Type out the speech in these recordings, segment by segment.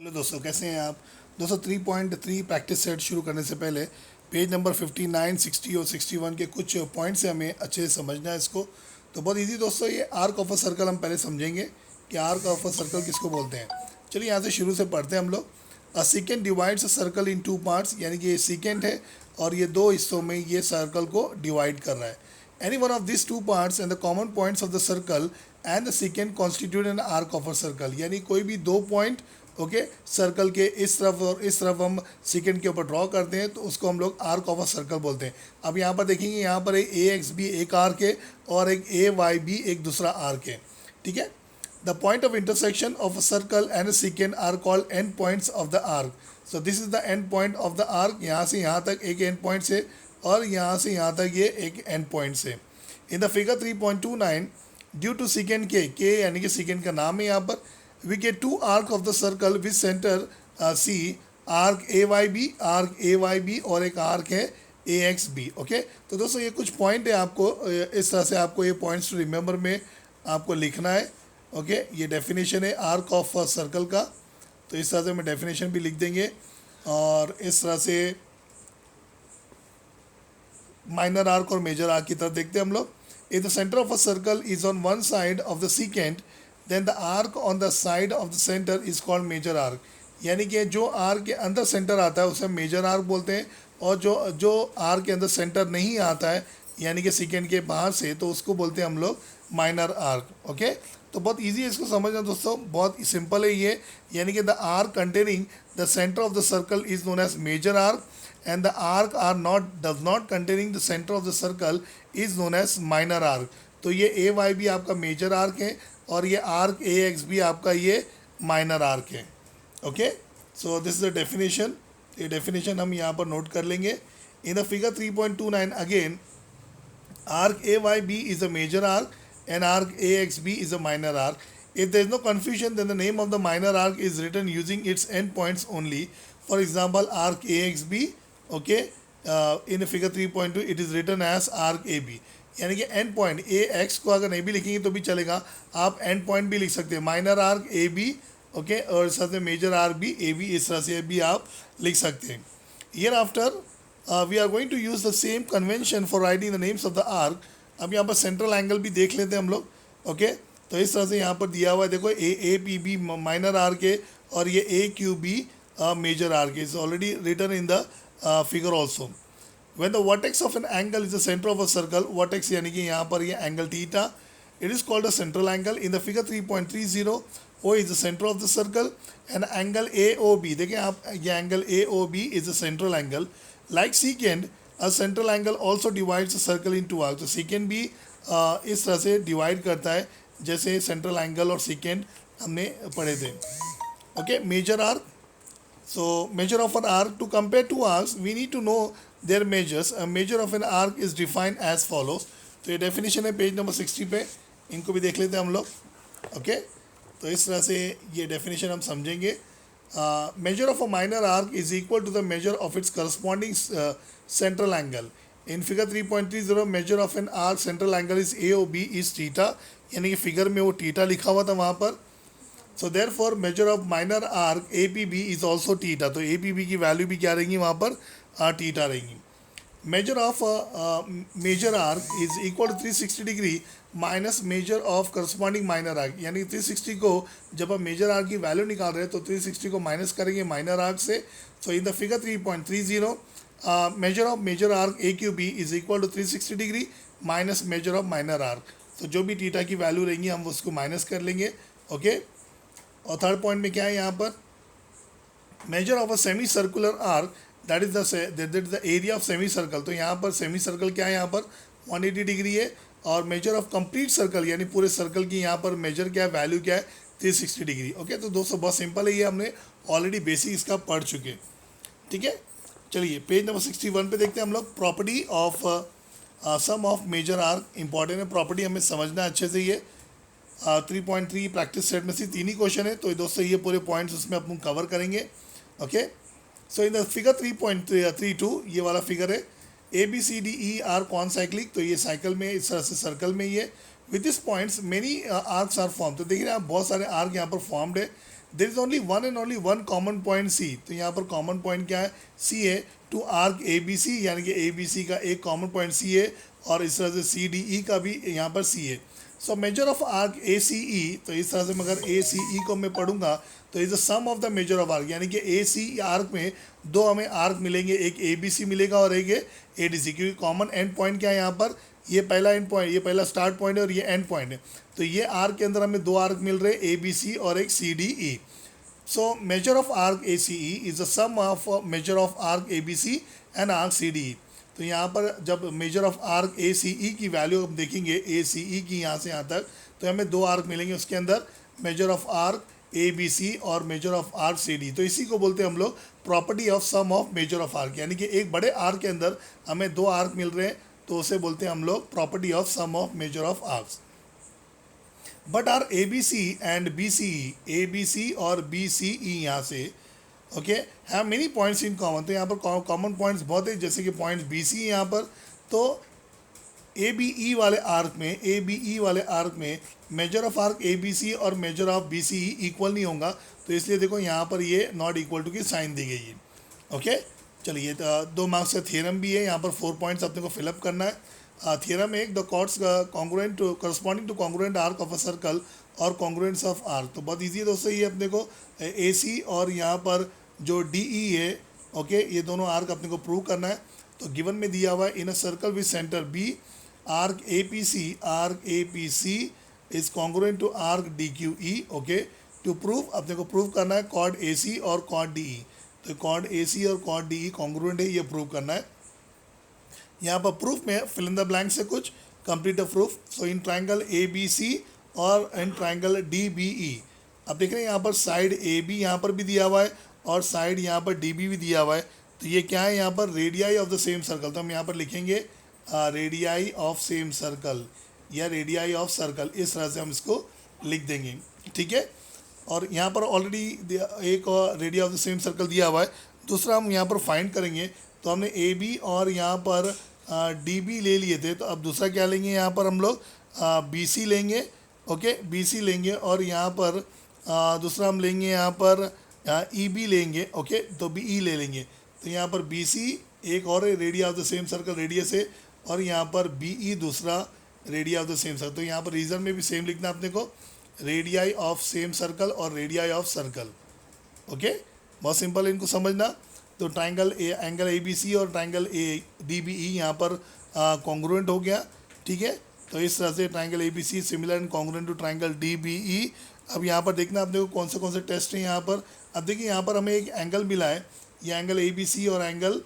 Hello दोस्तों, कैसे हैं आप। दोस्तों 3.3 प्रैक्टिस सेट शुरू करने से पहले पेज नंबर 59, 60 और 61 के कुछ पॉइंट्स से हमें अच्छे से समझना है इसको। तो बहुत इजी दोस्तों, ये आर्क ऑफ अ सर्कल हम पहले समझेंगे कि आर्क ऑफ अ सर्कल किसको बोलते हैं। चलिए यहाँ से शुरू से पढ़ते हैं हम लोग। A secant divides a circle in two parts, यानी कि ये सीकेंट है और ये दो हिस्सों में ये सर्कल को डिवाइड कर रहा है। Any one of these two parts and the common points of the circle and the secant constitute an arc of a circle, यानी कोई भी दो पॉइंट ओके सर्कल के इस तरफ और इस तरफ हम सेकेंड के ऊपर ड्रॉ करते हैं तो उसको हम लोग आर्क ऑफ अ सर्कल बोलते हैं। अब यहाँ पर देखेंगे, यहाँ पर एक ए एक्स बी एक आर्क है और एक ए वाई बी एक दूसरा आर्क है। ठीक है। The point of intersection of a circle and a secant are called end points of the arc. So this is the end point of the arc. यहाँ से यहाँ तक एक एंड पॉइंट है और यहाँ से यहाँ तक ये एक एंड पॉइंट है। In the figure 3.29 due to secant के यानी कि सेकेंड का नाम है यहाँ पर, we get to arc of the circle with centre C, arc A Y B और एक आर्क है ए एक्स बी। ओके, तो दोस्तों ये कुछ पॉइंट है, आपको इस तरह से आपको ये पॉइंट्स टू रिमेंबर में आपको लिखना है। ओके, ये डेफिनेशन है आर्क ऑफ सर्कल का, तो इस तरह से हम डेफिनेशन भी लिख देंगे और इस तरह से माइनर आर्क और मेजर आर्क की तरफ देखते हैं हम लोग। If the centre of a circle is on one side of the secant then the arc on the side of the centre is called major arc, यानी कि जो आर्क के अंदर सेंटर आता है उसे मेजर आर्क बोलते हैं और जो जो आर्क के अंदर सेंटर नहीं आता है यानी कि सीकेंट के बाहर से, तो उसको बोलते हैं हम लोग माइनर आर्क। ओके, तो बहुत इजी है इसको समझना दोस्तों, बहुत सिंपल है ये। यानी कि the arc containing the centre of the circle is known as major arc and the arc are not does not containing the center of the circle is known as minor arc। तो ये ए Y भी आपका major arc है और ये arc A x भी आपका ये माइनर आर्क है। Okay, so this is the definition. ये डेफिनेशन हम यहाँ पर नोट कर लेंगे। इन the figure 3.29 again, arc AYB is a major arc and arc AXB is a minor arc. If there is no confusion, then the name of the minor arc is written using its endpoints only. For example, arc AXB, okay, in figure 3.2 it is written as arc AB, यानी कि and point A x को अगर नहीं भी लिखेंगे तो भी चलेगा, आप एंड पॉइंट भी लिख सकते हैं minor arc A B. Okay, और साथ में मेजर आर्क भी ए बी, इस तरह से भी आप लिख सकते हैं। Hereafter we are going to use the same convention for writing the names of the arc. अब यहाँ पर सेंट्रल एंगल भी देख लेते हैं हम लोग। ओके, तो इस तरह से यहाँ पर दिया हुआ है, देखो A P B minor arc है और ये A Q B major arc is already written in the figure also. When the vertex of an angle is the center of a circle, vertex यानी कि यहाँ पर ये angle theta, it is called a central angle. In the figure 3.30, O is the center of the circle and angle AOB, देखिए आप ये angle AOB is the central angle. Like secant, a central angle also divides the circle into arcs. तो secant भी इस तरह से divide करता है जैसे सेंट्रल एंगल और secant हमने पढ़े थे। Okay, major arc. So measure of an arc, to compare two arcs we need to know their measures. A measure of an arc is defined as follows. तो ये definition है page number 60 पे, इनको भी देख लेते हैं हम लोग। ओके, तो इस तरह से ये डेफिनेशन हम समझेंगे। Measure of a minor arc is equal to the measure of its corresponding central angle. In figure 3.30 measure of an arc central angle is A O B is theta, यानी कि figure में वो theta लिखा हुआ था वहाँ पर। So therefore measure of minor arc A P B is also theta, तो ए पी बी की वैल्यू भी क्या रहेंगी वहाँ पर, थीटा रहेंगी। Measure of major arc is equal to 360 degree minus measure of corresponding minor arc, यानी 360 को जब हम मेजर आर्क की वैल्यू निकाल रहे हैं तो 360 को माइनस करेंगे माइनर आर्क से। So in the figure 3.30 measure of major arc A Q B is equal to 360 degree minus measure of minor arc. तो जो भी थीटा की वैल्यू रहेंगी हम उसको माइनस कर लेंगे। ओके, और थर्ड पॉइंट में क्या है यहाँ पर, major of a semi circular arc that is the area of semi circle. तो यहाँ पर सेमी सर्कल क्या है, यहाँ पर 180 डिग्री है और मेजर ऑफ कंप्लीट सर्कल यानी पूरे सर्कल की यहाँ पर मेजर क्या है, वैल्यू क्या है, 360 डिग्री। ओके, तो दोस्तों बहुत सिंपल है, ये हमने ऑलरेडी बेसिक इसका पढ़ चुके। ठीक है, चलिए पेज नंबर 61 पे देखते हैं हम लोग। Property of sum of major arc, important है प्रॉपर्टी, हमें समझना अच्छे से। ये 3.3 प्रैक्टिस सेट में से 3 ही क्वेश्चन है, तो दोस्तों ये पूरे पॉइंट्स उसमें अपन कवर करेंगे। Okay, so in the figure 3.32 ये वाला फिगर है, A B C D E are concyclic, तो ये साइकिल में इस तरह से सर्कल में ही है। With this points many arcs are form, तो देखिए आप बहुत सारे आर्क यहाँ पर फॉर्म्ड है। There is only one and only one common point C, तो यहाँ पर कॉमन पॉइंट क्या है, सी है, to arc A B C, यानी कि ए बी सी का एक कॉमन पॉइंट सी है, और इस तरह से सी डी ई का भी यहाँ पर सी है। So measure of arc A C E, तो इस तरह से मगर ए सी ई को मैं पढ़ूंगा तो is the sum of the measure of arc, यानी कि ए सी आर्क में दो हमें आर्क मिलेंगे, एक ए बी सी मिलेगा और एक ए डी सी, क्योंकि कॉमन एंड पॉइंट क्या है यहाँ पर, ये पहला एंड पॉइंट, ये पहला स्टार्ट पॉइंट है और ये एंड पॉइंट है। तो ये आर्क के अंदर हमें दो आर्क मिल रहे हैं, ए बी सी और एक C D E. So measure of arc A C E is the sum of measure of arc A B C and arc C D E. तो यहाँ पर जब measure of arc A C E की value हम देखेंगे, ए C E की यहाँ से यहाँ तक, तो हमें दो आर्क मिलेंगे उसके अंदर, measure of arc A B C और measure of arc C D. तो इसी को बोलते हैं हम लोग property of sum of measure of arc, यानी कि एक बड़े आर्क के अंदर हमें दो आर्क मिल रहे हैं, तो उसे बोलते हैं हम लोग property of sum of measure of arcs. But are A B C and B C E, A B C और बी सी ई यहाँ से okay have many points in common, तो यहाँ पर कॉमन पॉइंट्स बहुत है, जैसे कि पॉइंट्स बी सी यहाँ पर, तो ए बी ई वाले आर्क में, ए बी ई वाले आर्क में measure of arc A B C और measure of B C E equal नहीं होगा, तो इसलिए देखो यहाँ पर ये नॉट इक्वल टू की साइन दी गई है। ओके चलिए, तो 2 मार्क्स का थ्योरम भी है, यहाँ पर 4 पॉइंट्स अपने को फिलअप करना है। थ्योरम एक, the chords congruent corresponding to congruent arc of a circle और कॉन्ग्रुएंट्स ऑफ आर्क, तो बहुत ईजी है दोस्तों ये अपने को, ए सी और यहाँ पर जो डी ई है, ओके ये दोनों आर्क अपने को प्रूव करना है। तो गिवन में दिया हुआ है in a circle with centre B, arc A P C is congruent to arc D Q E. Okay, to prove अपने को प्रूव करना है कॉर्ड ए सी और कॉर्ड डी ई, तो कॉर्ड ए सी और कॉर्ड डी ई कॉन्ग्रुएंट है, ये prove करना है। यहाँ पर प्रूफ में फिल इन द ब्लैंक से कुछ complete a proof. So in triangle A B C और in triangle D B E, अब देख रहे हैं यहाँ पर साइड ए बी यहाँ पर भी दिया हुआ है और साइड यहाँ पर डी बी भी दिया हुआ है, तो ये क्या है यहाँ पर radii of the same circle, तो हम यहाँ पर लिखेंगे रेडियाई ऑफ सेम सर्कल या रेडियाई ऑफ सर्कल, इस तरह से हम इसको लिख देंगे, ठीक है। और यहाँ पर ऑलरेडी एक radio of the same circle दिया हुआ है, दूसरा हम यहाँ पर फाइंड करेंगे, तो हमने ए बी और यहाँ पर डी बी ले लिए थे, तो अब दूसरा क्या लेंगे, यहाँ पर हम लोग बी सी लेंगे, ओके बी सी लेंगे, और यहाँ पर दूसरा हम लेंगे यहाँ पर ई बी लेंगे, ओके तो बी ई ले लेंगे, तो यहाँ पर बी सी एक और radio of the same circle radius है, और यहाँ पर बी ई दूसरा radio of the same circle, तो यहाँ पर रीजन में भी सेम लिखना अपने को, रेडियाई ऑफ सेम सर्कल और रेडियाई ऑफ सर्कल। ओके बहुत सिंपल है इनको समझना। तो triangle angle A B C और triangle A D B E यहाँ पर कॉन्ग्रुएंट हो गया, ठीक है। तो इस तरह से triangle A B C similar and congruent to triangle D B E. अब यहाँ पर देखना अपने को कौन से टेस्ट हैं यहाँ पर। अब देखिए यहाँ पर हमें एक एंगल मिला है, ये एंगल ए बी सी और angle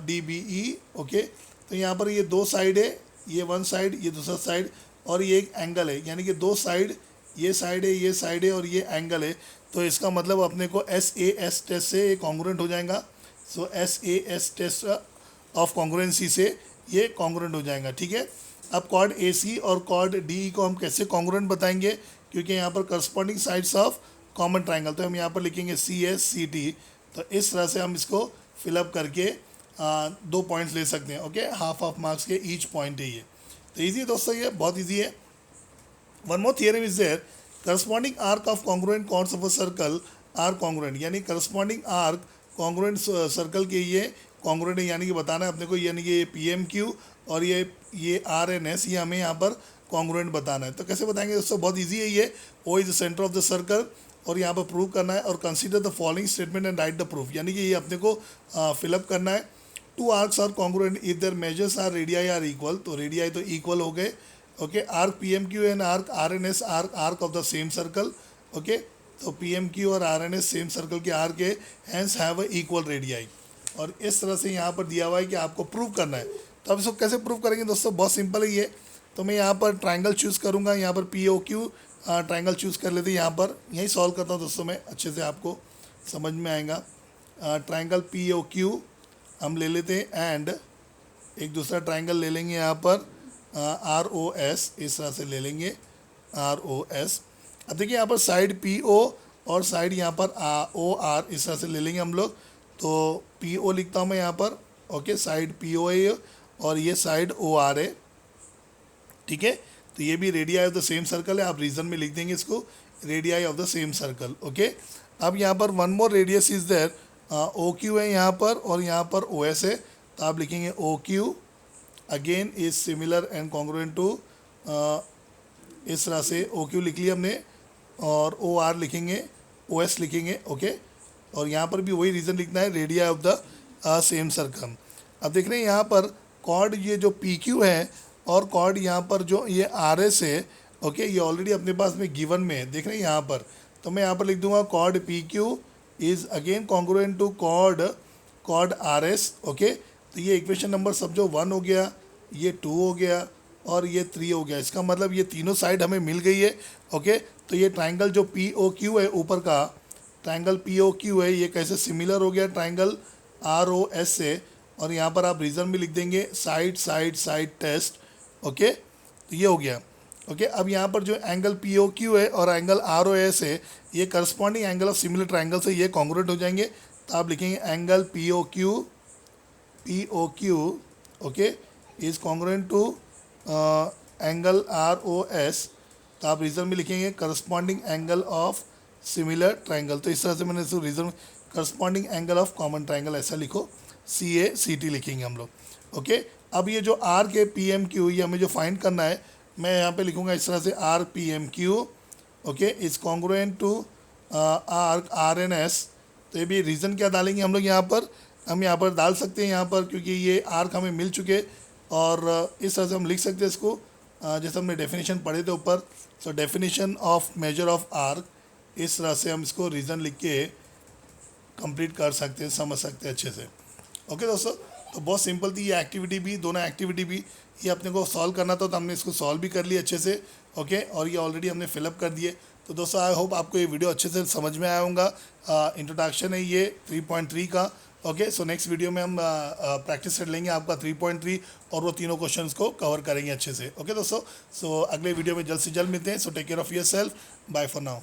D B E, okay. तो यहाँ पर ये दो साइड है, ये वन साइड ये दूसरा साइड, और ये एक एंगल है, यानी कि दो साइड, ये साइड है ये साइड है और ये एंगल है, तो इसका मतलब अपने को एस ए एस टेस्ट से ये कॉन्ग्रुएंट हो जाएगा। So S A S test of congruency से ये कॉन्ग्रुएंट हो जाएगा, ठीक है। अब कॉर्ड ए सी और कॉर्ड डी को हम कैसे कॉन्ग्रुएंट बताएंगे, क्योंकि यहाँ पर corresponding sides of common triangle, तो हम यहाँ पर लिखेंगे सी एस सी टी। तो इस तरह से हम इसको फिलअप करके 2 पॉइंट्स ले सकते हैं, ओके। हाफ ऑफ मार्क्स के ईच पॉइंट है ये, तो ईजी है दोस्तों, ये बहुत ईजी है। One more theorem is there, corresponding arc of congruent chords of a circle are congruent, यानी करस्पॉन्डिंग आर्क कॉन्ग्रुएंट सर्कल के ये कॉन्ग्रुएंट है, यानी कि बताना है अपने को, यानी कि ये पी एम क्यू और ये आर एन एस, ये हमें यहाँ पर कॉन्ग्रुएंट बताना है। तो कैसे बताएंगे दोस्तों, बहुत ईजी है ये। O is the centre of the circle, और यहाँ पर प्रूव करना है, और consider the following statement and write the proof, यानी कि ये अपने को फिलअप करना है। 2 arcs are congruent if their measures are radii are equal, तो रेडियाई तो इक्वल हो गए, okay. Arc P M Q and arc R N S arc of the same circle, okay. तो पी एम क्यू और R N S same circle के arc है, hence have a equal radii. और इस तरह से यहाँ पर दिया हुआ है कि आपको प्रूव करना है। तो अब इसको कैसे प्रूव करेंगे दोस्तों, बहुत सिंपल है ये। तो मैं यहाँ पर ट्राइंगल चूज़ करूँगा, यहाँ पर P O Q triangle choose कर लेते हैं, यहाँ पर यही सॉल्व करता हूँ दोस्तों मैं, अच्छे से आपको समझ में आएगा। ट्राइंगल पी ओ क्यू हम ले लेते हैं, एंड एक दूसरा ट्राइंगल ले लेंगे यहाँ पर आर ओ एस, इस तरह से ले लेंगे आर ओ एस। अब देखिए यहाँ पर साइड पी ओ और साइड यहाँ पर ओ आर, इस तरह से ले लेंगे हम लोग। तो पी ओ लिखता हूँ मैं यहाँ पर, ओके, साइड पी ओ है और ये साइड ओ आर है, ठीक है। तो ये भी radii of the same circle है, आप रीजन में लिख देंगे इसको, radii of the same circle. Okay, अब यहाँ पर one more radius is there, O Q है यहाँ पर और यहाँ पर ओ एस है. तो आप लिखेंगे O Q again is similar and congruent to, इस तरह से ओ क्यू लिख लिया हमने और ओ आर लिखेंगे, ओ एस लिखेंगे. ओके, और यहाँ पर भी वही रीज़न लिखना है, radio of the same circum. अब देख रहे हैं यहाँ पर कॉर्ड ये जो पी क्यू है और कॉर्ड यहाँ पर जो ये आर एस है. ओके, ये ऑलरेडी अपने पास में गिवन में है, देख रहे हैं यहाँ पर. तो मैं यहाँ पर लिख दूंगा chord P Q is again congruent to chord R S. Okay, तो ये इक्वेशन नंबर सब जो 1 हो गया, ये 2 हो गया और ये 3 हो गया. इसका मतलब ये तीनों साइड हमें मिल गई है. ओके, तो ये ट्राइंगल जो पी ओ क्यू है, ऊपर का ट्राइंगल पी ओ क्यू है, ये कैसे सिमिलर हो गया ट्राइंगल आर ओ एस से. और यहाँ पर आप रीज़न भी लिख देंगे, side side side test. Okay, तो ये हो गया. ओके, अब यहाँ पर जो एंगल पी ओ क्यू है और एंगल आर ओ एस है, ये corresponding angle of similar triangle से ये कॉन्ग्रुएंट हो जाएंगे. तो आप लिखेंगे angle P O Q okay is congruent to angle R O S. तो आप रीज़न भी लिखेंगे corresponding angle of similar triangle. तो इस तरह से मैंने इसको reason corresponding angle of common triangle ऐसा लिखो, सी ए सी टी लिखेंगे हम लोग. ओके, अब ये जो आर के पी एम क्यू ये हमें जो फाइंड करना है, मैं यहाँ पे लिखूँगा इस तरह से R P M Q okay is congruent to R N S. तो ये भी रीज़न क्या डालेंगे हम लोग यहाँ पर, हम यहाँ पर डाल सकते हैं यहाँ पर, क्योंकि ये आर्क हमें मिल चुके और इस तरह से हम लिख सकते हैं इसको जैसे हमने डेफिनेशन पढ़े थे ऊपर. So definition of measure of arc, इस तरह से हम इसको रीज़न लिख के कंप्लीट कर सकते हैं, समझ सकते हैं अच्छे से. ओके दोस्तों, तो बहुत सिंपल थी ये एक्टिविटी भी, दोनों एक्टिविटी भी. ये अपने को सॉल्व करना था तो हमने इसको सॉल्व भी कर लिया अच्छे से. ओके, और ये ऑलरेडी हमने फिलअप कर दिए. तो दोस्तों आई होप आपको ये वीडियो अच्छे से समझ में आया होगा. इंट्रोडक्शन है ये 3.3 का. ओके, सो नेक्स्ट वीडियो में हम प्रैक्टिस कर लेंगे आपका 3.3 और वो तीनों क्वेश्चंस को कवर करेंगे अच्छे से. ओके दोस्तों, सो अगले वीडियो में जल्द से जल्द मिलते हैं. So take care of yourself, bye for now.